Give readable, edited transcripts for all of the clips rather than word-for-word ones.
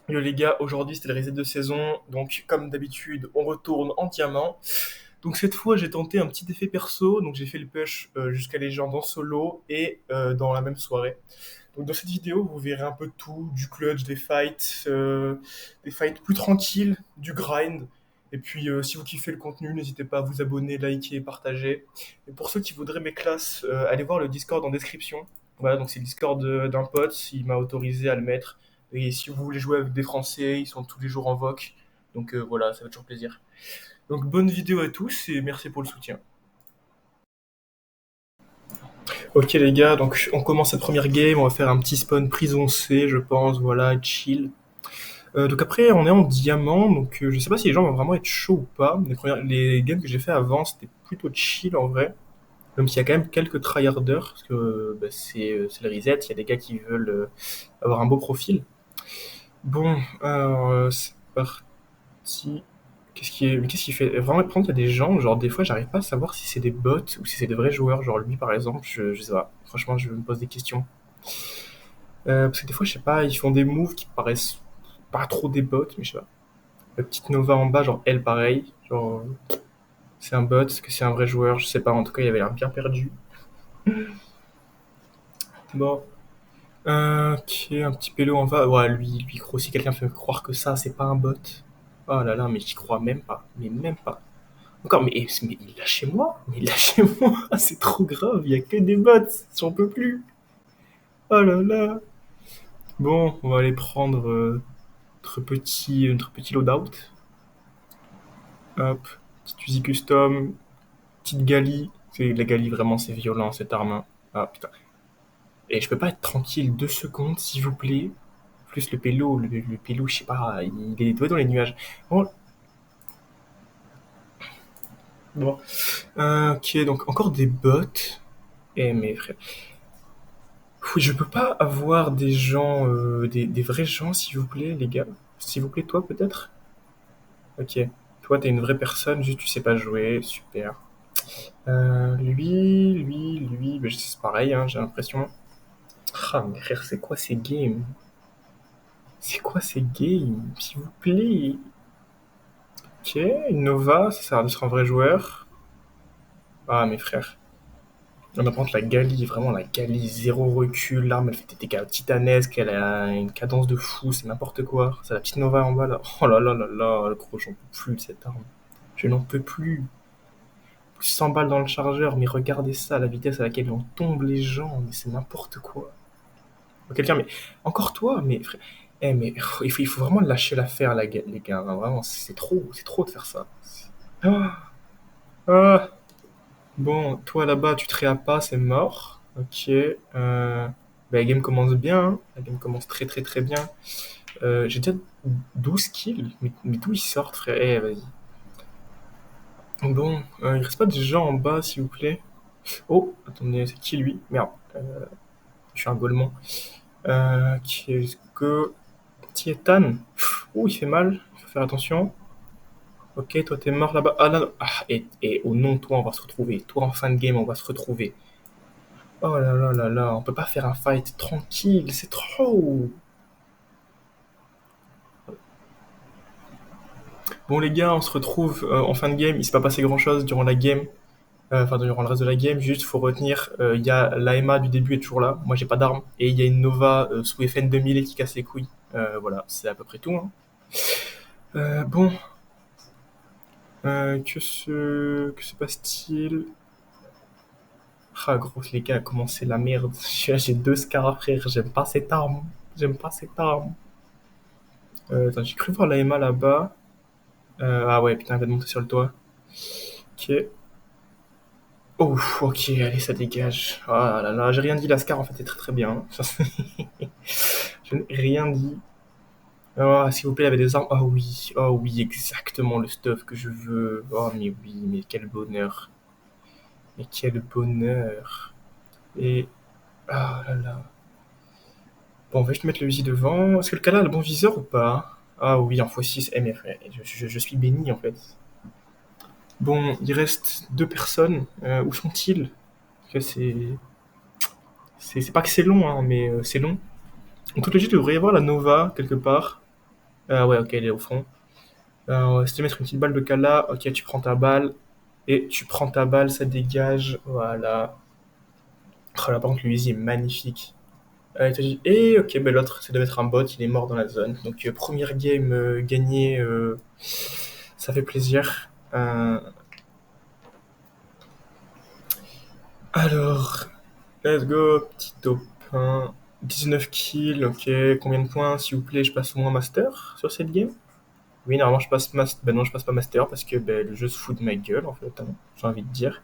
Yo les gars, aujourd'hui c'était le reset de saison, donc comme d'habitude on retourne en diamant. Donc cette fois j'ai tenté un petit effet perso, donc j'ai fait le push jusqu'à légende en solo et dans la même soirée. Donc dans cette vidéo vous verrez un peu de tout, du clutch, des fights plus tranquilles, du grind. Et puis si vous kiffez le contenu, n'hésitez pas à vous abonner, liker, partager. Et pour ceux qui voudraient mes classes, allez voir le Discord en description. Voilà, donc c'est le Discord d'un pote, il m'a autorisé à le mettre. Et si vous voulez jouer avec des Français, ils sont tous les jours en VOC. Donc voilà, ça fait toujours plaisir. Donc bonne vidéo à tous et merci pour le soutien. Ok les gars, donc on commence cette première game, on va faire un petit spawn prison C, je pense, voilà, chill. Donc après on est en diamant, donc je sais pas si les gens vont vraiment être chauds ou pas. Les games que j'ai fait avant c'était plutôt chill en vrai. Même s'il y a quand même quelques tryharders, parce que bah, c'est le reset, il y a des gars qui veulent avoir un beau profil. Bon, alors c'est parti. Qu'est-ce qu'il fait? Vraiment, par contre, il y a des gens, genre, des fois, j'arrive pas à savoir si c'est des bots ou si c'est des vrais joueurs. Genre, lui, par exemple, je sais pas. Franchement, je me pose des questions. Parce que des fois, je sais pas, ils font des moves qui paraissent pas trop des bots, mais je sais pas. La petite Nova en bas, genre, elle, pareil. Genre, c'est un bot, est-ce que c'est un vrai joueur? Je sais pas, en tout cas, il avait l'air bien perdu. Bon. Ok, un petit pélo en bas. Ouais, lui, gros, si quelqu'un fait croire que ça, c'est pas un bot. Oh là là, mais j'y crois même pas. Mais même pas. Encore, mais il l'a chez moi? Mais il l'a chez moi? C'est trop grave, il y a que des bots, j'en peux plus. Oh là là. Bon, on va aller prendre notre petit loadout. Hop, petite Uzi custom, petite Gali. La Gali, vraiment, c'est violent cette arme, hein. Ah putain. Et je peux pas être tranquille 2 secondes, s'il vous plaît. Plus le pélo, je sais pas, il est doué dans les nuages. Bon, bon. Ok, donc encore des bots. Eh mais frère, oui, je peux pas avoir des gens, des vrais gens, s'il vous plaît, les gars. S'il vous plaît, toi, peut-être? Ok. Toi, t'es une vraie personne, juste tu sais pas jouer, super. Lui, bah, c'est pareil, hein, j'ai l'impression. Ah, mais frère, c'est quoi ces games? C'est quoi ces games? S'il vous plaît. Ok, une Nova, ça sert à être un vrai joueur. Ah, mes frères. On apprend que la Gali, vraiment la Gali, zéro recul, l'arme elle fait des dégâts titanesques, elle a une cadence de fou, c'est n'importe quoi. C'est la petite Nova en bas là. Oh là là là là, gros, j'en peux plus de cette arme. Je n'en peux plus. Plus 100 balles dans le chargeur, mais regardez ça, la vitesse à laquelle on tombe les gens, mais c'est n'importe quoi. Quelqu'un, mais encore toi, mais frère, eh, mais il faut vraiment lâcher l'affaire, les gars, hein, vraiment, c'est trop de faire ça. Ah, ah. Bon, toi là-bas, tu te réas pas, c'est mort. Ok. Bah, la game commence bien, hein. La game commence très très très bien. J'ai déjà 12 kills. Mais d'où ils sortent, frère? Eh, vas-y. Bon, il reste pas des gens en bas, s'il vous plaît. Oh, attendez, c'est qui lui? Merde, je suis un golemon. Qu'est-ce que. Tietan. Oh, il fait mal, il faut faire attention. Ok, toi t'es mort là-bas. Ah là, ah, et au nom, toi, on va se retrouver. Toi, en fin de game, on va se retrouver. Oh là là là là, on peut pas faire un fight tranquille, c'est trop. Bon les gars, on se retrouve en fin de game. Il s'est pas passé grand chose durant la game, enfin durant le reste de la game. Juste faut retenir, il y a l'AMA du début est toujours là. Moi j'ai pas d'arme et il y a une Nova sous FN 2000 qui casse les couilles. Voilà, c'est à peu près tout, hein. Bon, que se passe-t-il? Ah gros les gars, comment c'est la merde. J'ai 2 scars frère, j'aime pas cette arme. J'aime pas cette arme. Attends, j'ai cru voir l'AMA là-bas. Ah ouais, putain, elle va de monter sur le toit. Ok. Oh, ok, allez, ça dégage. Ah là là, j'ai rien dit, Lascar en fait c'est très très bien. Je n'ai rien dit. Ah, s'il vous plaît, il y avait des armes. Oh oui, exactement le stuff que je veux. Oh, mais oui, mais quel bonheur. Mais quel bonheur. Et. Ah là là. Bon, on va juste mettre le Uzi devant. Est-ce que le canard a le bon viseur ou pas? Ah oui, en x6. Eh, mais frère, je suis béni en fait. Bon, il reste 2 personnes. Où sont-ils? Parce que c'est pas que c'est long, hein, mais c'est long. En toute logique, il devrait y avoir la Nova quelque part. Ah ouais, ok, elle est au fond. Si tu mettre une petite balle de Kala, ok, tu prends ta balle. Et tu prends ta balle, ça dégage. Voilà. Oh là, par contre, lui, il est magnifique. Et ok, ben l'autre, c'est de mettre un bot, il est mort dans la zone. Donc, première game gagnée, ça fait plaisir. Alors, let's go, petit top 1. 19 kills, ok. Combien de points, s'il vous plaît, je passe au moins master sur cette game? Oui, normalement, je passe master. Ben non, je passe pas master parce que ben, le jeu se fout de ma gueule, en fait, hein, j'ai envie de dire.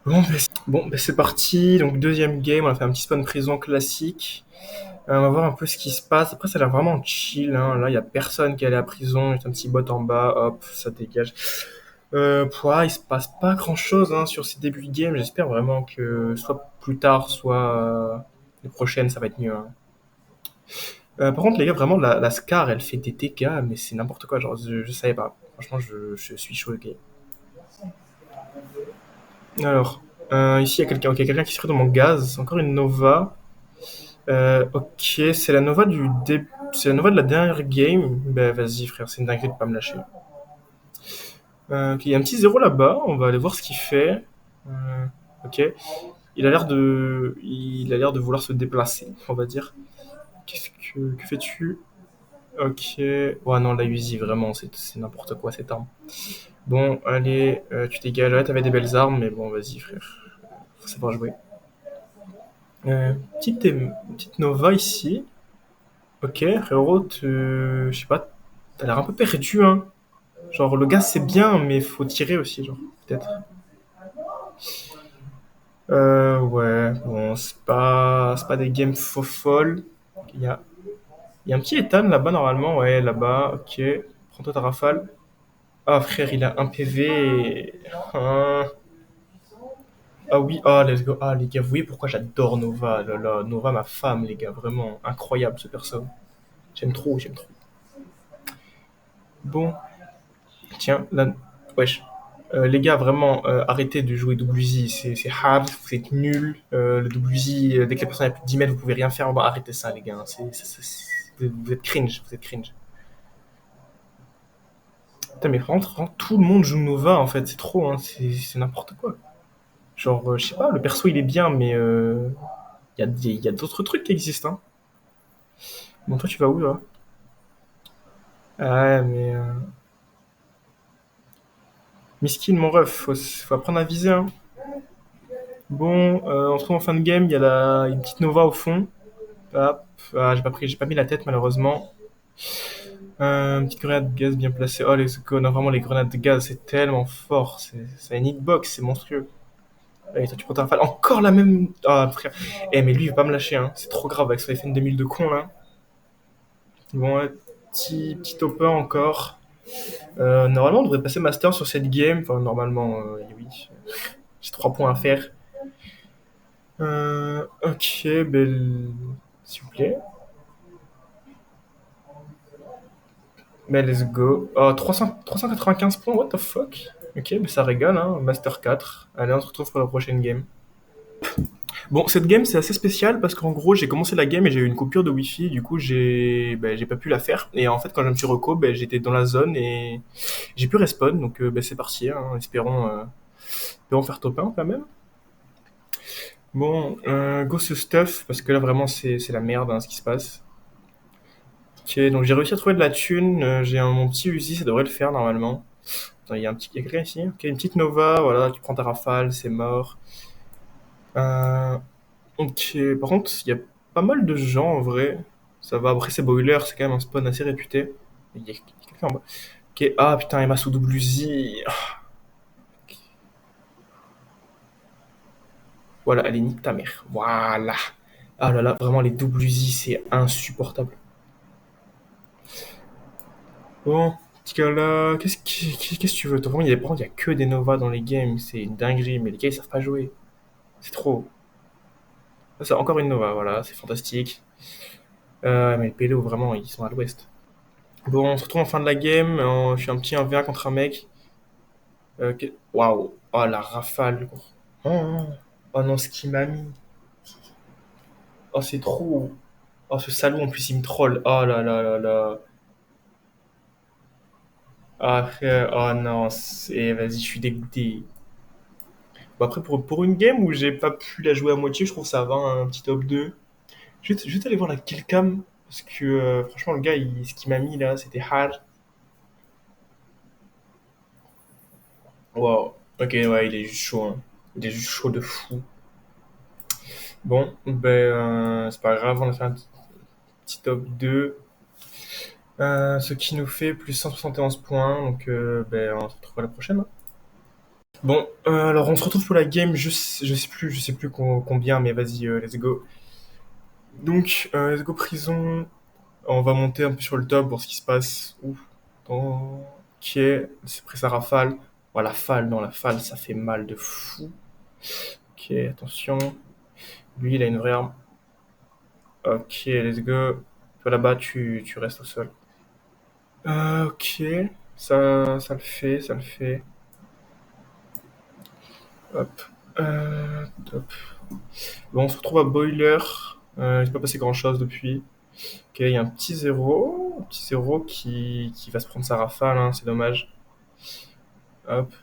Bon, ben c'est parti. Donc, deuxième game, on a fait un petit spawn prison classique. On va voir un peu ce qui se passe. Après, ça a l'air vraiment chill, hein. Là, il y a personne qui est allé à prison. Il y a un petit bot en bas. Hop, ça dégage. Il se passe pas grand chose hein, sur ces débuts de game. J'espère vraiment que soit plus tard, soit les prochaines, ça va être mieux, hein. Par contre, les gars, vraiment, la Scar, elle fait des dégâts, mais c'est n'importe quoi. Genre, je savais pas. Franchement, je suis choqué. Alors, ici, il y a quelqu'un, ok, quelqu'un qui serait dans mon gaz. Encore une Nova. Ok, c'est la Nova de la dernière game. Ben, vas-y, frère, c'est une dinguerie de pas me lâcher. Ok, il y a un petit zéro là-bas. On va aller voir ce qu'il fait. Ok. Il a l'air de vouloir se déplacer, on va dire. Que fais-tu? Ok. Ouais, non, la Uzi, vraiment, c'est n'importe quoi cette arme. Bon, allez, tu dégages. Ouais, t'avais des belles armes, mais bon, vas-y, frère. Faut savoir jouer. Petite Nova ici. Ok, frérot, je sais pas, t'as l'air un peu perdu, hein. Genre, le gaz, c'est bien, mais faut tirer aussi, genre, peut-être. Ouais, bon, c'est pas des games faux folles. Il y a un petit Ethan là-bas, normalement, ouais, là-bas, ok. Prends-toi ta rafale. Ah, frère, il a un PV. Ah, ah oui, ah, let's go. Ah, les gars, vous voyez pourquoi j'adore Nova, là, là. Nova, ma femme, les gars, vraiment incroyable ce perso. J'aime trop, j'aime trop. Bon, tiens, là, wesh. Les gars, vraiment, arrêtez de jouer WZ, c'est hard, vous êtes nuls. Le WZ, dès que la personne a plus de 10 mètres, vous pouvez rien faire. Bon, arrêtez ça, les gars, hein. Vous êtes cringe, vous êtes cringe. Putain, mais vraiment, tout le monde joue Nova, en fait, c'est trop, hein, c'est n'importe quoi. Genre, je sais pas, le perso, il est bien, mais il y a d'autres trucs qui existent, hein. Bon, toi, tu vas où, là? Ah, ouais, mais... Miskin, mon ref, faut apprendre à viser, hein. Bon, on se retrouve en fin de game, il y a une petite Nova au fond. Hop, j'ai pas mis la tête malheureusement. Une petite grenade de gaz bien placée. Oh, les go, non, vraiment, les grenades de gaz, c'est tellement fort. C'est une hitbox, c'est monstrueux. Allez, toi, tu prends ta rafale. Encore la même. Ah, frère. Eh, mais lui, il va pas me lâcher, hein. C'est trop grave avec son FN 2000 de con, là. Bon, ouais, petit topper encore. Normalement, on devrait passer master sur cette game. Enfin, normalement, oui. J'ai 3 points à faire. Ok, s'il vous plaît. Mais let's go. Oh, 395 points, what the fuck? Ok, mais ça régale, hein. Master 4. Allez, on se retrouve pour la prochaine game. Bon, cette game, c'est assez spécial parce qu'en gros, j'ai commencé la game et j'ai eu une coupure de Wi-Fi. Du coup, j'ai pas pu la faire. Et en fait, quand je me suis reco, j'étais dans la zone et j'ai pu respawn. Donc, c'est parti, hein. Espérons faire top 1 quand même. Bon, go ce stuff parce que là, vraiment, c'est la merde, hein, ce qui se passe. Ok, donc j'ai réussi à trouver de la thune. J'ai mon petit Uzi, ça devrait le faire normalement. Attends, il y a quelqu'un ici. Ok, une petite Nova, voilà, tu prends ta rafale, c'est mort. Euh, ok, par contre, il y a pas mal de gens en vrai. Ça va, après c'est Boiler, c'est quand même un spawn assez réputé. Il y a quelqu'un en bas. Ok, ah putain, Emma sous WZ. Voilà, allez, nique ta mère. Voilà. Ah là là, vraiment les WZ, c'est insupportable. Bon, petit gars là, qu'est-ce que tu veux? Toi, vraiment, par contre, il y a que des Nova dans les games, c'est une dinguerie, mais les gars ils savent pas jouer. C'est trop. Ça, c'est encore une Nova, voilà, c'est fantastique. Mais les Pélo, vraiment, ils sont à l'ouest. Bon, on se retrouve en fin de la game. Je suis un petit 1v1 contre un mec. Waouh! Oh, la rafale, gros. Oh, oh non, ce qu'il m'a mis. Oh, c'est trop. Oh, ce salaud, en plus, il me troll. Oh là là là là. Ah, oh non, vas-y, je suis dégoûté. Bon, après, pour une game où j'ai pas pu la jouer à moitié, je trouve ça va, un petit top 2. Je vais aller voir la killcam, parce que franchement, le gars, ce qu'il m'a mis là, c'était hard. Wow. Ok, ouais, il est juste chaud, hein. Il est juste chaud de fou. Bon, ben, c'est pas grave, on a fait un petit top 2. Ce qui nous fait plus 171 points, donc ben, on se retrouve à la prochaine, hein. Bon, alors on se retrouve pour la game, je sais plus combien, mais vas-y, let's go. Donc, let's go prison. On va monter un peu sur le top, voir ce qui se passe. Ouf. Ok, c'est pris sa rafale. Oh, la falle, non, la falle, ça fait mal de fou. Ok, attention. Lui, il a une vraie arme. Ok, let's go. Toi là-bas, tu restes au sol. Ok, ça le fait, ça le fait. Hop. Top. Bon, on se retrouve à Boiler. Il s'est pas passé grand-chose depuis. Ok, il y a un petit zéro qui va se prendre sa rafale, hein, c'est dommage. Hop.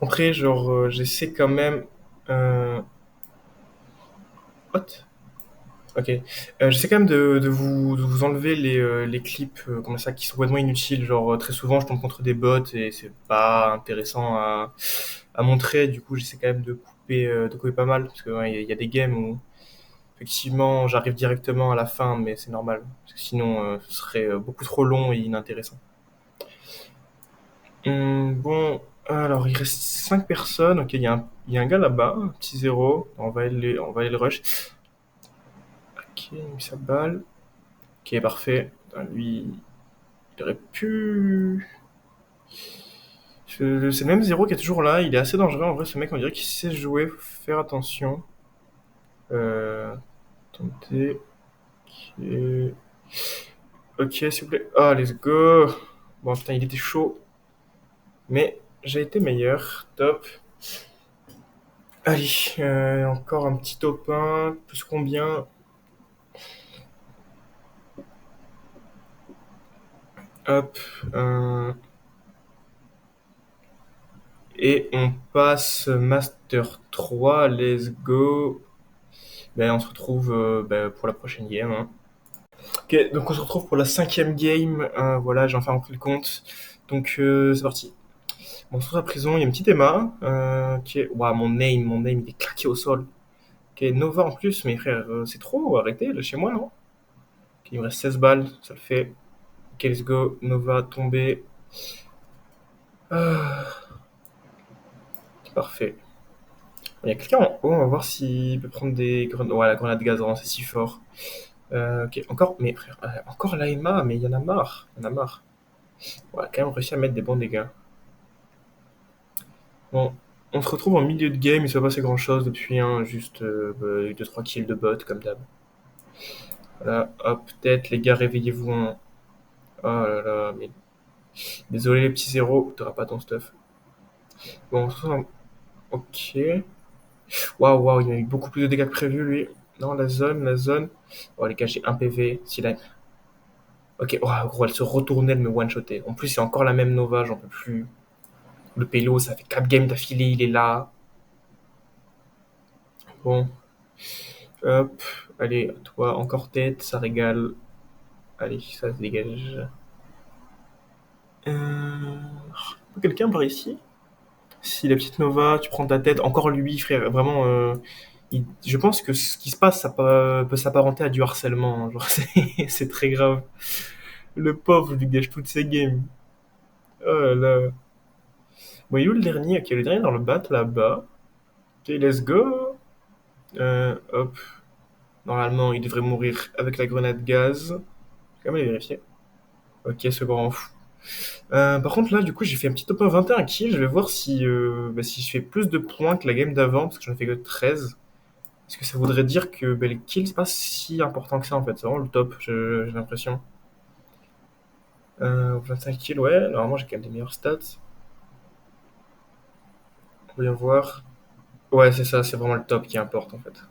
Après, genre, j'essaie quand même. What? Ok. J'essaie quand même de vous enlever les clips comme ça qui sont complètement inutiles. Genre, très souvent, je tombe contre des bots et c'est pas intéressant à montrer. Du coup, j'essaie quand même de couper pas mal. Parce que ouais, y a des games où, effectivement, j'arrive directement à la fin, mais c'est normal. Parce que sinon, ce serait beaucoup trop long et inintéressant. Bon, alors il reste 5 personnes. Ok, il y a un gars là-bas, un petit zéro. On va aller le rush. Ok, il a mis sa balle. Ok, parfait. Putain, lui, il aurait pu. C'est le même zéro qui est toujours là. Il est assez dangereux en vrai. Ce mec, on dirait qu'il sait jouer. Faut faire attention. Euh, Tenter. Ok, ok, s'il vous plaît. Ah, let's go. Bon, putain, il était chaud. Mais j'ai été meilleur. Top. Allez, encore un petit top 1. Plus combien? Hop. euh, et on passe Master 3. Let's go. Ben, on se retrouve ben, pour la prochaine game, hein. Ok, donc on se retrouve pour la cinquième game. Voilà, j'ai enfin repris le compte. Donc c'est parti. Bon, on se retrouve à la prison. Il y a une petite Emma. Qui est... Ouah, mon name, il est claqué au sol. Ok, Nova en plus, mais frère, c'est trop. Arrêtez, chez moi, non? Ok, il me reste 16 balles, ça le fait. Ok, let's go. Nova tombé. Ah, parfait. Il y a quelqu'un en haut, on va voir s'il peut prendre des grenades. Ouais, la grenade gaz, c'est si fort. Ok, encore, mais frère, encore la Emma, mais il y en a marre. Il y en a marre. Ouais, quand même réussi à mettre des bons dégâts. Bon, on se retrouve en milieu de game, il s'est pas passé grand chose depuis, hein, juste 2-3 kills de bot, comme d'hab. Voilà, hop, peut-être, les gars, réveillez-vous, hein. Oh là là, mais désolé les petits zéros, t'auras pas ton stuff. Bon, on se retrouve ok. Waouh, waouh, il a eu beaucoup plus de dégâts que prévu, lui. Non, la zone. Oh, les gars, j'ai un PV. S'il a... Ok, oh, gros, elle se retournait, elle me one-shotait. En plus, c'est encore la même Nova, j'en peux plus. Le Pélo, ça fait 4 games d'affilée, il est là. Bon, hop. Allez, toi, encore tête, ça régale. Allez, ça se dégage. Euh... Quelqu'un par ici? Si la petite Nova, tu prends ta tête, encore lui, frère, vraiment, je pense que ce qui se passe, ça peut s'apparenter à du harcèlement, hein. Genre, c'est très grave. Le pauvre lui gâche toutes ses games. Oh là là. Bon, il est où le dernier? Ok, le dernier dans le bat là-bas. Ok, let's go. Hop. Normalement, il devrait mourir avec la grenade gaz. Je vais quand même aller vérifier. Ok, ce grand fou. Par contre, là, du coup, j'ai fait un petit top 1 21 kills. Je vais voir si je fais plus de points que la game d'avant, parce que j'en fais que 13. Est-ce que ça voudrait dire que les kills, c'est pas si important que ça, en fait. C'est vraiment le top, j'ai l'impression. 25 kills, ouais. Normalement, j'ai quand même des meilleures stats. Voyons voir. Ouais, c'est ça, c'est vraiment le top qui importe, en fait.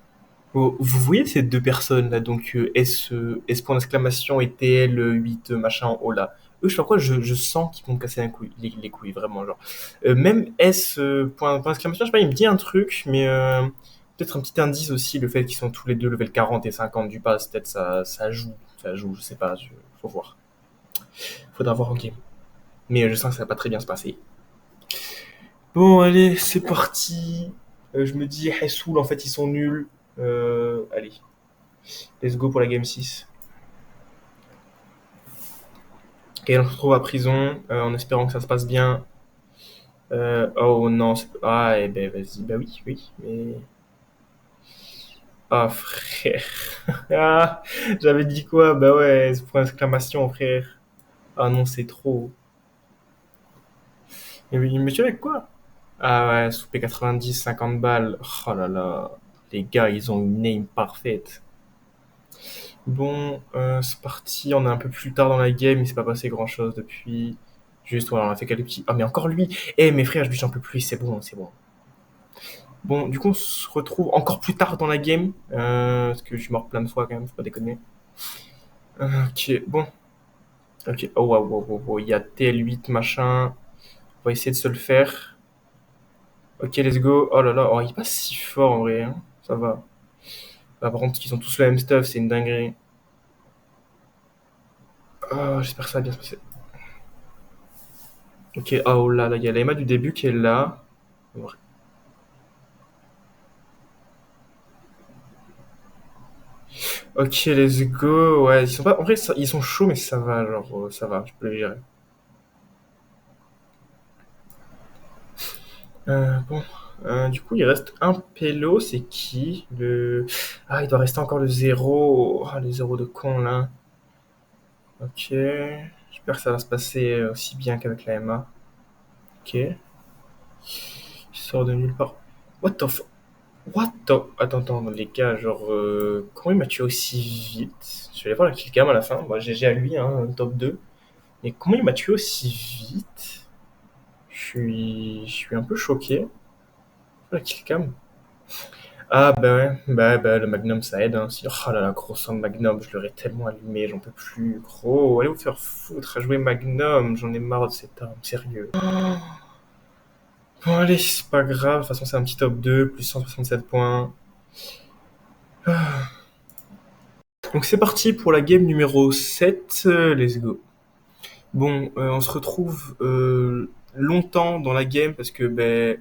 Oh, vous voyez ces deux personnes là, donc S point d'exclamation et TL 8 machin en haut là. Eux, je sais pas quoi, je sens qu'ils vont me casser les couilles, vraiment, genre. Même S, point d'exclamation, je sais pas, il me dit un truc, mais peut-être un petit indice aussi, le fait qu'ils sont tous les deux level 40 et 50 du pass, peut-être ça joue, je sais pas, faut voir. Faudra voir en game. Mais je sens que ça va pas très bien se passer. Bon, allez, c'est parti. Je me dis, Hessoul, en fait, ils sont nuls. Allez, let's go pour la game 6. Et on se retrouve à prison, en espérant que ça se passe bien. Oh non, ah, eh ben vas-y, bah oui, oui, mais... Ah, frère. Ah, j'avais dit quoi? Bah ouais, c'est pour exclamation, frère. Ah non, c'est trop. Mais tu avec quoi? Ah ouais, sous P90, 50 balles. Oh là là. Les gars, ils ont une name parfaite. Bon, c'est parti. On est un peu plus tard dans la game. Il s'est pas passé grand chose depuis. Juste, voilà, on a fait quelques petits. Ah, mais encore lui! Eh, mes frères, j'en peux plus. C'est bon, c'est bon. Bon, du coup, on se retrouve encore plus tard dans la game. Parce que je suis mort plein de fois quand même, faut pas déconner. Ok, bon. Ok, oh wow, wow, wow, wow. Il y a TL8 machin. On va essayer de se le faire. Ok, let's go. Oh là là, oh, il est pas si fort en vrai, hein. Ça va. Bah, par contre, ils ont tous le même stuff, c'est une dinguerie. Oh, j'espère que ça va bien se passer. Ok, oh là là, il y a l'Emma du début qui est là. Ok, let's go. Ouais, ils sont pas. En vrai, ils sont chauds, mais ça va, genre, ça va, je peux les gérer. Bon. Du coup, il reste un pélo, c'est qui? Ah, il doit rester encore le zéro. Ah, le zéro de con, là. Ok. J'espère que ça va se passer aussi bien qu'avec la MA. Ok. Il sort de nulle part. What the fuck? What the... Attends, attends, les gars, genre... comment il m'a tué aussi vite? Je vais aller voir la killcam à la fin. Moi, GG à lui, hein, top 2. Mais comment il m'a tué aussi vite? Je suis un peu choqué. La killcam. Ah bah ouais, bah le Magnum ça aide, hein. Oh là là, gros sang de Magnum, je l'aurais tellement allumé, j'en peux plus. Gros, allez vous faire foutre à jouer Magnum, j'en ai marre de cette arme, sérieux. Bon allez, c'est pas grave, de toute façon c'est un petit top 2 plus 167 points. Donc c'est parti pour la game numéro 7, let's go. Bon, on se retrouve longtemps dans la game parce que ben,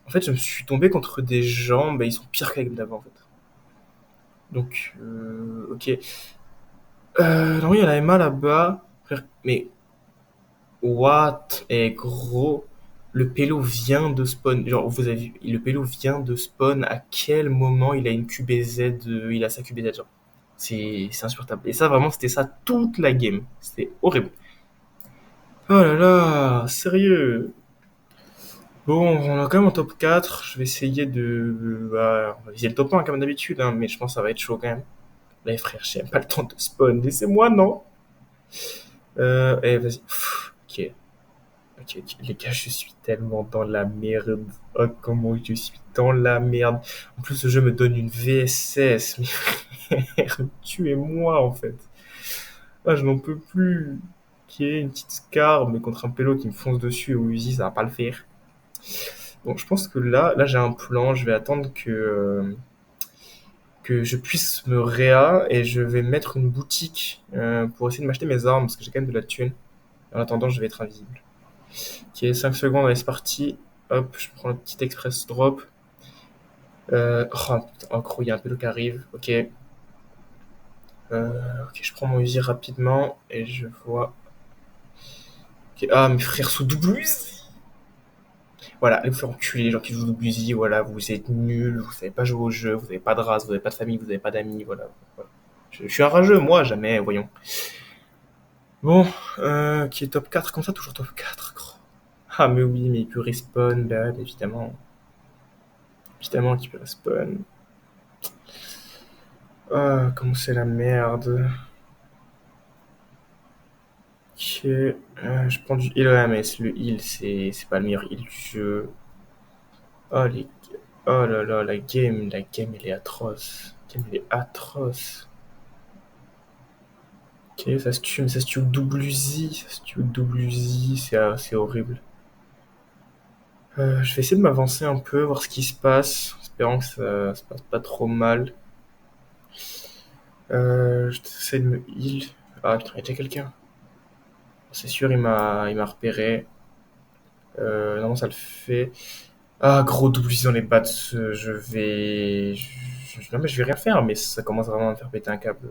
en fait je me suis tombé contre des gens, ben, ils sont pires que la game d'avant en fait. Donc, ok. Non, il y a la Emma là-bas. Frère, mais what? Eh gros, le pélo vient de spawn. Genre, vous avez vu, le pélo vient de spawn. À quel moment il a une QBZ, il a sa QBZ, genre. C'est insupportable. Et ça, vraiment, c'était ça toute la game. C'était horrible. Oh là là, sérieux. Bon, on a quand même un top 4. Je vais essayer de. Bah, on va viser le top 1 comme d'habitude, hein, mais je pense que ça va être chaud quand même. Là, frère, j'ai même pas le temps de spawn. Laissez-moi, non? Vas-y. Pff, ok. Ok, ok. Les gars, je suis tellement dans la merde. Oh, comment je suis dans la merde. En plus, ce jeu me donne une VSS. Mais frère, tuez-moi, en fait. Ah, je n'en peux plus. Ok, une petite scar, mais contre un pélo qui me fonce dessus au Uzi, ça va pas le faire. Bon, je pense que là, j'ai un plan. Je vais attendre que je puisse me réa et je vais mettre une boutique pour essayer de m'acheter mes armes parce que j'ai quand même de la thune. En attendant, je vais être invisible. Ok, 5 secondes, allez, c'est parti. Hop, je prends le petit express drop. Oh, putain, oh, gros, il y a un pélo qui arrive. Ok. Ok, je prends mon Uzi rapidement et je vois. Ok, ah, mes frères sous double Uzi. Voilà, allez vous faire enculer les gens qui jouent double Uzi. Voilà, vous êtes nuls, vous savez pas jouer au jeu, vous avez pas de race, vous avez pas de famille, vous avez pas d'amis. Voilà. Voilà. Je suis un rageux, moi, jamais, voyons. Bon, qui est top 4 comme ça, toujours top 4, gros. Ah, mais oui, mais il peut respawn, bah, évidemment. Évidemment qu'il peut respawn. Ah, comment c'est la merde. Ok, je prends du heal, ouais, mais le heal, c'est pas le meilleur heal du jeu. Oh, oh là là, la game, elle est atroce. La game, elle est atroce. Ok, ça se tue, mais ça se tue au double Uzi. Ça se tue au double Uzi, c'est horrible. Je vais essayer de m'avancer un peu, voir ce qui se passe, espérant que ça se passe pas trop mal. J'essaie de me heal. Ah putain, il y a déjà quelqu'un. C'est sûr, il m'a repéré. Non, ça le fait. Ah, gros double Uzi dans les bats. Non, mais je vais rien faire, mais ça commence vraiment à me faire péter un câble.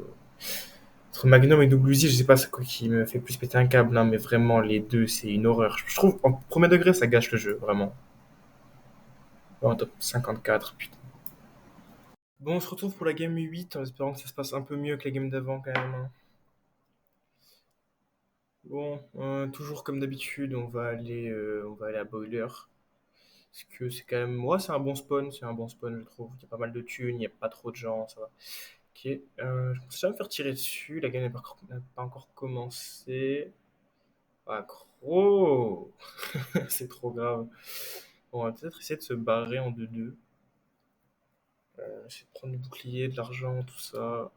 Entre Magnum et double Uzi, je sais pas c'est quoi qui me fait plus péter un câble, hein, mais vraiment, les deux, c'est une horreur. Je trouve, en premier degré, ça gâche le jeu, vraiment. Oh, top 54, putain. Bon, on se retrouve pour la game 8 en espérant que ça se passe un peu mieux que la game d'avant quand même, hein. Bon, toujours comme d'habitude, on va aller à Boiler. Parce que c'est quand même, moi, c'est un bon spawn, je trouve. Il y a pas mal de thunes, il n'y a pas trop de gens, ça va. Ok, je pensais jamais me faire tirer dessus, la game n'a pas encore commencé. Ah, gros! C'est trop grave. Bon, on va peut-être essayer de se barrer en 2-2. Essayer de prendre du bouclier, de l'argent, tout ça.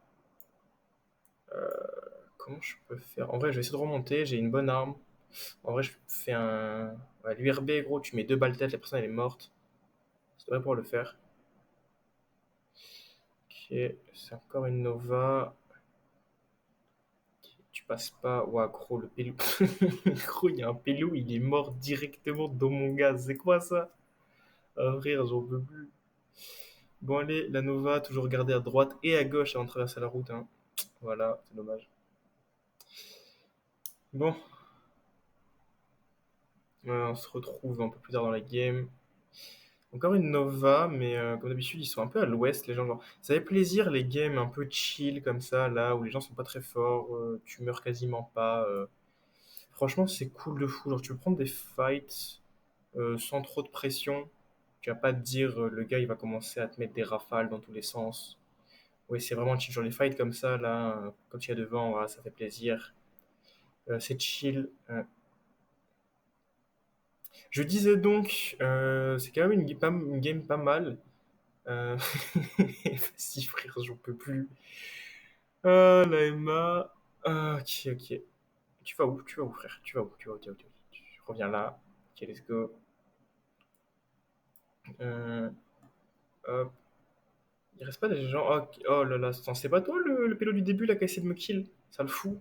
Comment je peux faire? En vrai, je vais essayer de remonter, j'ai une bonne arme. En vrai, je fais un. Ouais, l'URB, gros, tu mets deux balles tête, la personne elle est morte. Ça devrait pouvoir le faire. Ok, c'est encore une Nova. Tu passes pas. Ouah, gros, le Pélou. Gros, il y a un Pélou, il est mort directement dans mon gaz. C'est quoi ça? Ah, frère, j'en peux plus. Bon, allez, la Nova, toujours garder à droite et à gauche avant de traverser la route, hein. Voilà, c'est dommage. Bon, on se retrouve un peu plus tard dans la game. Encore une Nova, mais comme d'habitude, ils sont un peu à l'ouest, les gens. Genre, ça fait plaisir les games un peu chill comme ça, là, où les gens sont pas très forts, tu meurs quasiment pas. Franchement, c'est cool de fou. Genre, tu peux prendre des fights sans trop de pression. Tu vas pas te dire, le gars, il va commencer à te mettre des rafales dans tous les sens. Oui, c'est vraiment chill. Genre, les fights comme ça, là, quand il y a devant, voilà, ça fait plaisir. C'est chill. Je disais donc, c'est quand même une game pas mal. Euh... Vas-y, frère, j'en peux plus. Ah, la Emma. Ah, ok, ok. Tu vas où, frère? Tu vas où? Tu reviens là. Ok, let's go. Euh, hop. Il reste pas des gens. Oh, oh là là, attends, c'est pas toi le pélo du début là qui a essayé de me kill? Ça le fout.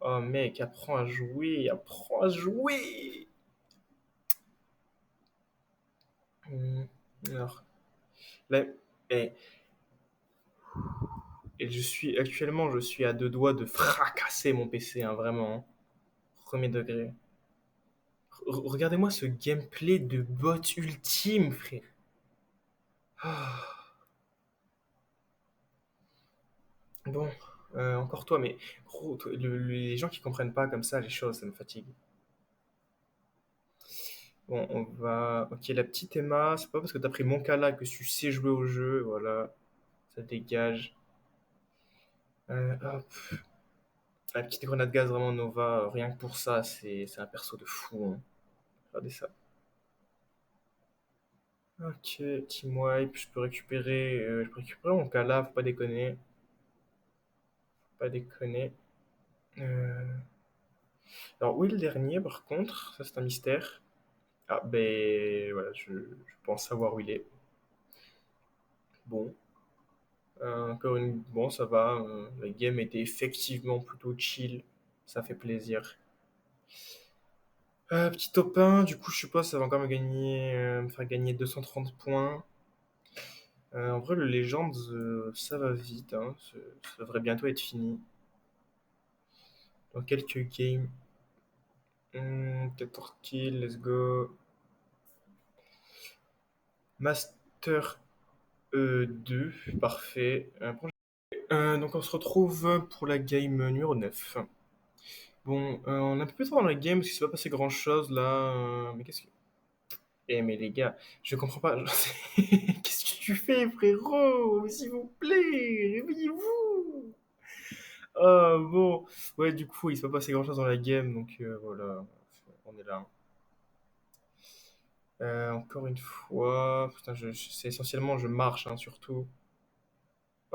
Oh mec, apprends à jouer, apprends à jouer. Hmm, alors, là, eh, et je suis à deux doigts de fracasser mon PC, hein, vraiment, hein. Premier degré. Regardez-moi ce gameplay de bot ultime, frère. Ah, bon, encore toi, mais gros, les gens qui comprennent pas comme ça les choses, ça me fatigue. Bon, on va. Ok, la petite Emma, c'est pas parce que t'as pris mon cas là que tu sais jouer au jeu, voilà, ça dégage. Hop. La petite grenade gaz, vraiment Nova, rien que pour ça, c'est un perso de fou, hein. Regardez ça. Ok, team wipe, je peux récupérer mon cas là, faut pas déconner. Faut pas déconner. Euh, Alors, où est le dernier, par contre? Ça, c'est un mystère. Ah, ben voilà, je pense savoir où il est. Bon, encore une. Bon, ça va. La game était effectivement plutôt chill. Ça fait plaisir. Petit top 1, du coup, je suppose ça va encore me faire gagner 230 points. En vrai, le Legends, ça va vite, hein. Ça devrait bientôt être fini. Dans quelques games. 14 kills, let's go. Master 2, parfait. Donc on se retrouve pour la game numéro 9. Bon, on est un peu plus tard dans la game parce qu'il s'est pas passé grand chose là. Mais qu'est-ce que. Eh mais les gars, je comprends pas. Qu'est-ce que tu fais frérot? S'il vous plaît, réveillez-vous! Ah bon. Ouais, du coup, il s'est pas passé grand chose dans la game donc voilà. On est là. Encore une fois. Putain, c'est essentiellement je marche hein, surtout.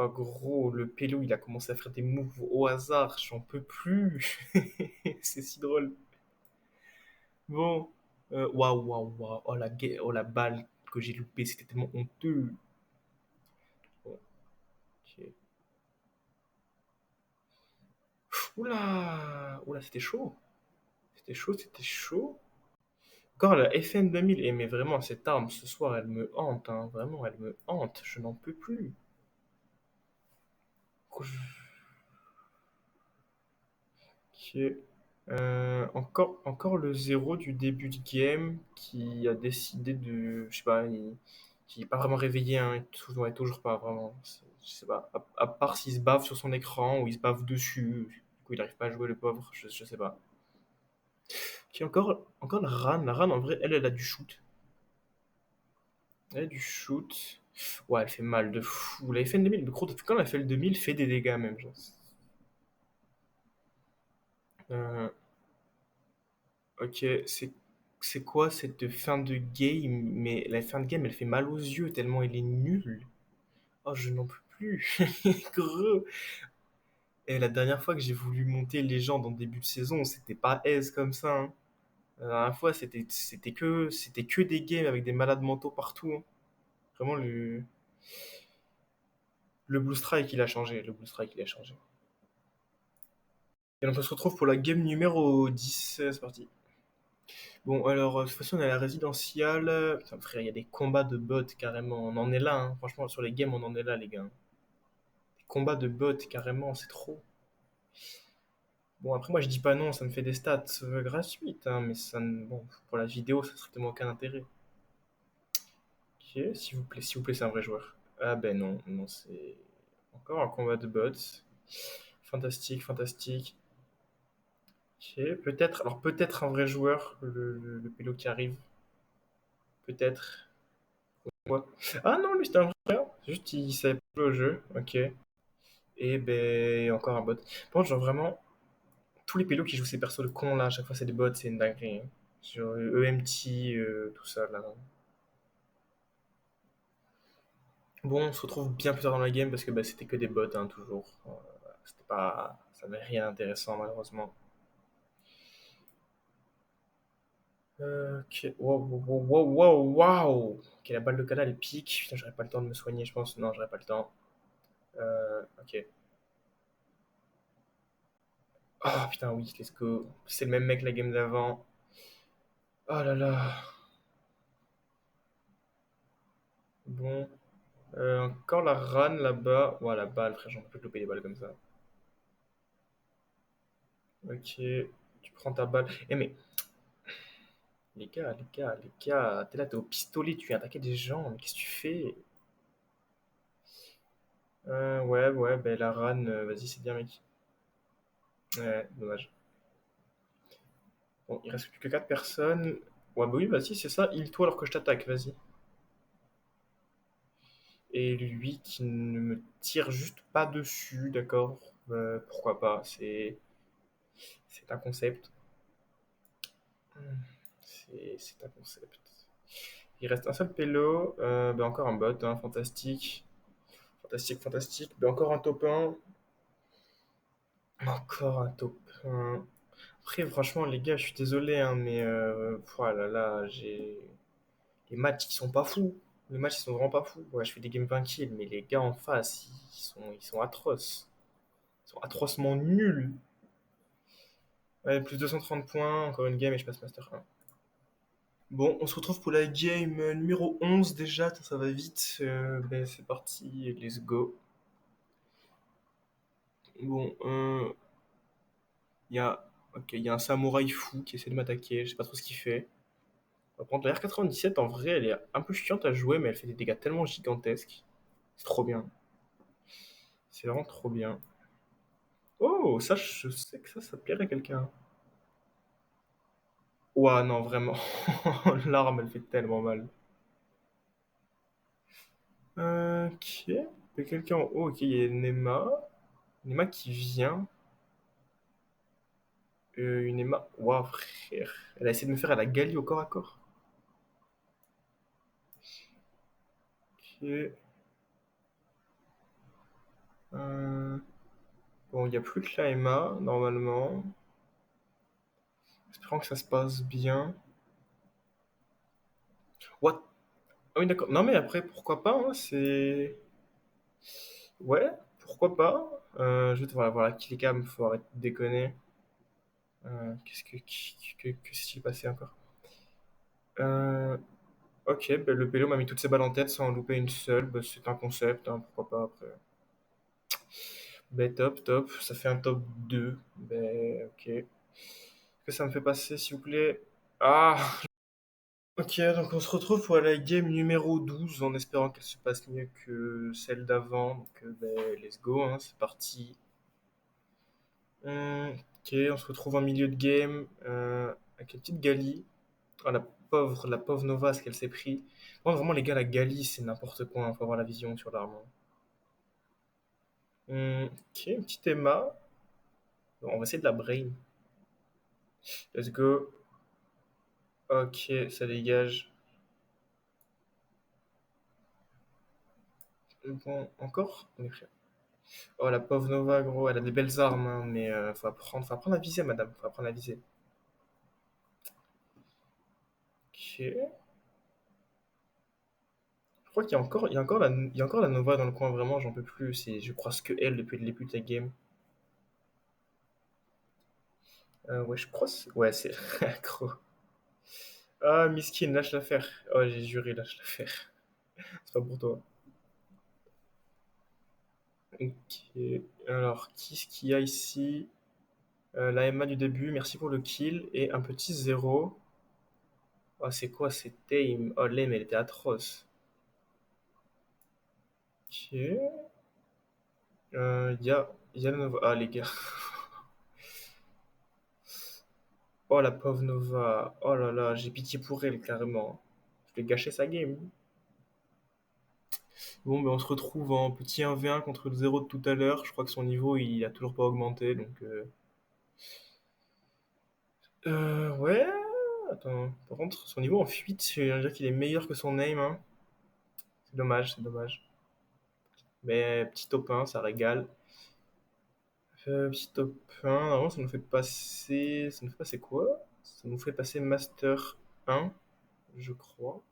Oh gros, le pélo, il a commencé à faire des moves au hasard, j'en peux plus. C'est si drôle. Bon, waouh, waouh, waouh, oh la balle que j'ai loupée, c'était tellement honteux. Bon, ok. Oula, oula, c'était chaud. C'était chaud, c'était chaud. Encore la FN 2000, mais vraiment, cette arme ce soir, elle me hante, hein. Vraiment, elle me hante, je n'en peux plus. Ok. Encore le zéro du début de game qui a décidé de. Je sais pas, qui n'est pas vraiment réveillé, hein, ouais, toujours pas vraiment. Je sais pas. À part s'il se bave sur son écran ou il se bave dessus. Du coup, il n'arrive pas à jouer le pauvre, je sais pas. Ok, encore la RAN. La RAN, en vrai, elle a du shoot. Elle a du shoot. Ouais, elle fait mal de fou. La FN 2000, le gros, depuis quand la FL 2000 fait des dégâts même, genre. Euh, Ok, c'est quoi cette fin de game? Mais la fin de game, elle fait mal aux yeux tellement elle est nulle. Oh, je n'en peux plus. Gros. Et la dernière fois que j'ai voulu monter Légende en début de saison, c'était pas aise comme ça, hein. La dernière fois, c'était que des games avec des malades mentaux partout, hein. Vraiment, le Blue Strike, il a changé. Le Blue Strike, il a changé. Et donc, on se retrouve pour la game numéro 10. C'est parti. Bon, alors, cette fois-ci, on est à la résidentielle. Putain, frère, il y a des combats de bots carrément. On en est là, hein. Franchement, sur les games, on en est là, les gars. Des combats de bots carrément, c'est trop. Bon, après, moi, je dis pas non, ça me fait des stats gratuites, hein, mais bon, pour la vidéo, ça serait tellement aucun intérêt. Ok, s'il vous plaît, c'est un vrai joueur. Ah ben non, non, c'est encore un combat de bots. Fantastique, fantastique. Ok, peut-être un vrai joueur, le pélo qui arrive. Peut-être. Ouais. Ah non, lui, c'était un vrai joueur. Juste, il savait pas jouer au jeu. Ok. Et ben, encore un bot. Bon, genre vraiment, tous les pélos qui jouent ces persos de cons là, à chaque fois c'est des bots, c'est une dinguerie, hein. Sur EMT, tout ça là. Bon, on se retrouve bien plus tard dans la game parce que bah, c'était que des bots, hein, toujours. C'était pas. Ça n'avait rien d'intéressant malheureusement. Ok. Wow, wow, wow, wow, wow. Ok, la balle de canal elle pique. Putain, j'aurais pas le temps de me soigner, je pense. Non, j'aurais pas le temps. Ok. Ah putain, oui, let's go. C'est le même mec la game d'avant. Oh là là. Bon. Encore la run là-bas. Ouais, la balle, frère, j'en peux plus de louper les balles comme ça. Ok, tu prends ta balle. Eh mais, les gars, t'es là, t'es au pistolet, tu viens attaquer des gens, mais qu'est-ce que tu fais? Ouais, ouais, ben la run, vas-y, c'est bien, mec. Ouais, dommage. Bon, il reste plus que 4 personnes. Ouais, bah oui, vas-y, c'est ça, heal-toi alors que je t'attaque, vas-y. Et lui qui ne me tire juste pas dessus, d'accord? Pourquoi pas, c'est un concept. C'est un concept. Il reste un seul pélo, ben encore un bot, hein, fantastique. Fantastique, fantastique. Ben encore un top 1. Encore un top 1. Après, franchement, les gars, je suis désolé, hein, mais voilà, là, j'ai. Les matchs, ils sont pas fous. Les matchs, ils sont vraiment pas fous. Ouais, je fais des games 20 kills, mais les gars en face, ils sont atroces. Ils sont atrocement nuls. Ouais, plus 230 points, encore une game et je passe Master 1. Bon, on se retrouve pour la game numéro 11 déjà, ça va vite. Ben, c'est parti, let's go. Bon, il y a, ok, il y a un samouraï fou qui essaie de m'attaquer, je sais pas trop ce qu'il fait. On va prendre la R97, en vrai, elle est un peu chiante à jouer, mais elle fait des dégâts tellement gigantesques. C'est trop bien. C'est vraiment trop bien. Oh, ça, je sais que ça plairait à quelqu'un. Ouah, non, vraiment. L'arme, elle fait tellement mal. Ok. Il y a quelqu'un en haut. Ok, il y a Nema. Nema qui vient. Une Emma. Waouh, frère. Elle a essayé de me faire à la Gali au corps à corps. Ok. Euh, Bon, il n'y a plus que la Emma, normalement. Espérons que ça se passe bien. What? Ah oui, d'accord. Non, mais après, pourquoi pas, hein, c'est... Ouais, pourquoi pas. Je vais te voir, voilà, Killicam, faut arrêter de déconner. Qu'est-ce que s'est-il passé encore? Euh, ok, ben, le pélo m'a mis toutes ses balles en tête sans en louper une seule. Ben, c'est un concept, hein, pourquoi pas après. Ben, top, top. Ça fait un top 2. Ben, ok. Est-ce que ça me fait passer, s'il vous plaît? Ah! Ok, donc on se retrouve pour la game numéro 12 en espérant qu'elle se passe mieux que celle d'avant. Donc, ben, let's go, hein, c'est parti. Ok, on se retrouve en milieu de game avec une petite Gali. Oh, la pauvre Nova, ce qu'elle s'est pris. Bon, vraiment, les gars, la Gali, c'est n'importe quoi, hein, faut avoir la vision sur l'arme, hein. Ok, une petite Emma. Bon, on va essayer de la brain. Let's go. Ok, ça dégage. Bon, encore? Oh, la pauvre Nova, gros, elle a des belles armes, hein, mais faut apprendre à viser, madame. Faut apprendre à viser. Ok. Je crois qu'il y a encore, il y a encore la Nova dans le coin, vraiment, j'en peux plus. Je croise que elle depuis le début de la game. Ouais, je crois. Ouais, c'est. Gros. Ah, Miskin, lâche l'affaire. Oh, j'ai juré, lâche l'affaire. C'est pas pour toi. Ok. Alors, qu'est-ce qu'il y a ici? La Emma du début, merci pour le kill. Et un petit zéro. Oh, c'est quoi? C'est Tame. Oh, Lame, elle était atroce. Ok. Il y a la Nova. Ah, les gars. Oh, la pauvre Nova. Oh là là, j'ai pitié pour elle, carrément. Je vais gâcher sa game. Bon, ben on se retrouve en petit 1v1 contre le zéro de tout à l'heure. Je crois que son niveau, il a toujours pas augmenté, donc... ouais... Attends, par contre, son niveau en fuite, je veux dire qu'il est meilleur que son aim, hein. C'est dommage, c'est dommage. Mais petit top 1, ça régale. Petit top 1, normalement, ça nous fait passer... Ça nous fait passer quoi? Ça nous fait passer Master 1, je crois.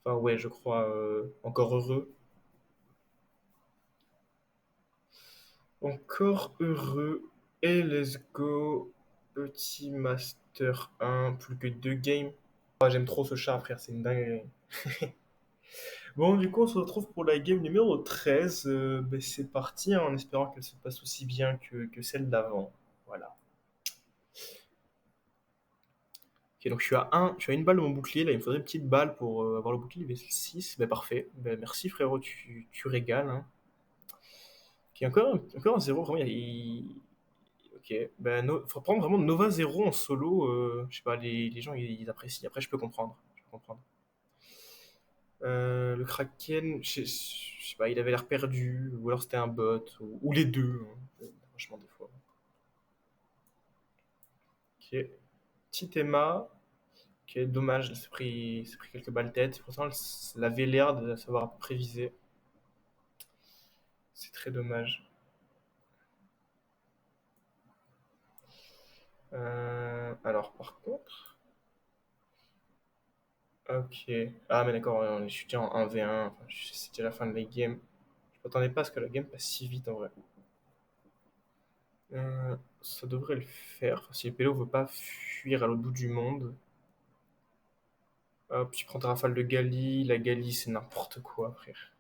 Enfin, ouais, je crois. Encore heureux. Encore heureux. Et let's go. Petit Master 1, plus que 2 games. Ah, j'aime trop ce chat, frère, c'est une dinguerie. Bon, du coup, on se retrouve pour la game numéro 13. Ben, c'est parti, hein, en espérant qu'elle se passe aussi bien que celle d'avant. Voilà. Ok, donc je suis à une balle de mon bouclier. Là, il me faudrait une petite balle pour avoir le bouclier level 6. Ben, parfait. Ben, merci, frérot, tu régales, hein. Ok, encore un zéro, vraiment, ok, ben, faut prendre vraiment Nova zéro en solo. Je sais pas, les gens ils apprécient. Après, je peux comprendre. Je peux comprendre. Le Kraken, je sais pas, il avait l'air perdu, ou alors c'était un bot, ou les deux, hein, franchement, des fois. Ok. Petit Emma, ok, dommage, elle s'est pris quelques balles tête. Pourtant, elle avait l'air de savoir préviser. C'est très dommage. Alors, par contre. Ok. Ah, mais d'accord, ouais, on est chuté en 1v1. Enfin, c'était la fin de la game. Je m'attendais pas à ce que la game passe si vite en vrai. Ça devrait le faire. Enfin, si le pélo veut pas fuir à l'autre bout du monde. Hop, tu prends ta rafale de Gali. La Gali, c'est n'importe quoi, frère.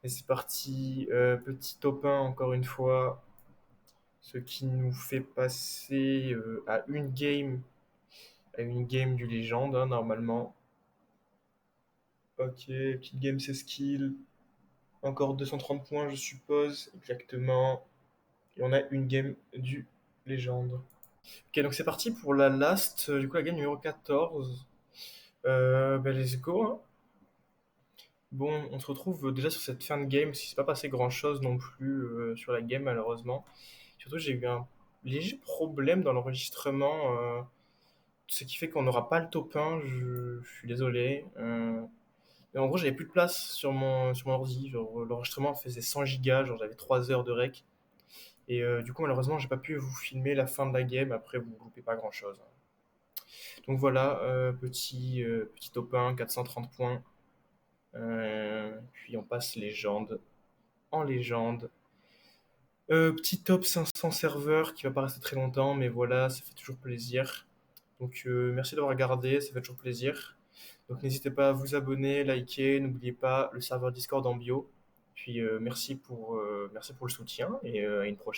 Et c'est parti. Petit top 1, encore une fois. Ce qui nous fait passer à une game du légende, hein, normalement. Ok, petite game, c'est skill. Encore 230 points, je suppose. Exactement. Et on a une game du légende. Ok, donc c'est parti pour la last. Du coup, la game numéro 14. Ben, let's go, hein. Bon, on se retrouve déjà sur cette fin de game, parce qu'il s'est pas passé grand chose non plus sur la game, malheureusement. Surtout, j'ai eu un léger problème dans l'enregistrement, ce qui fait qu'on n'aura pas le top 1. Je suis désolé. Mais en gros, j'avais plus de place sur mon ordi. Genre, l'enregistrement faisait 100 gigas, genre j'avais 3 heures de rec. Et du coup, malheureusement, j'ai pas pu vous filmer la fin de la game. Après, vous loupez pas grand-chose. Donc voilà, petit top 1, 430 points. Puis on passe légende en légende. Petit top 500 serveurs qui va pas rester très longtemps, mais voilà, ça fait toujours plaisir. Donc merci d'avoir regardé, ça fait toujours plaisir. Donc n'hésitez pas à vous abonner, liker, n'oubliez pas le serveur Discord en bio. Puis merci pour le soutien et à une prochaine.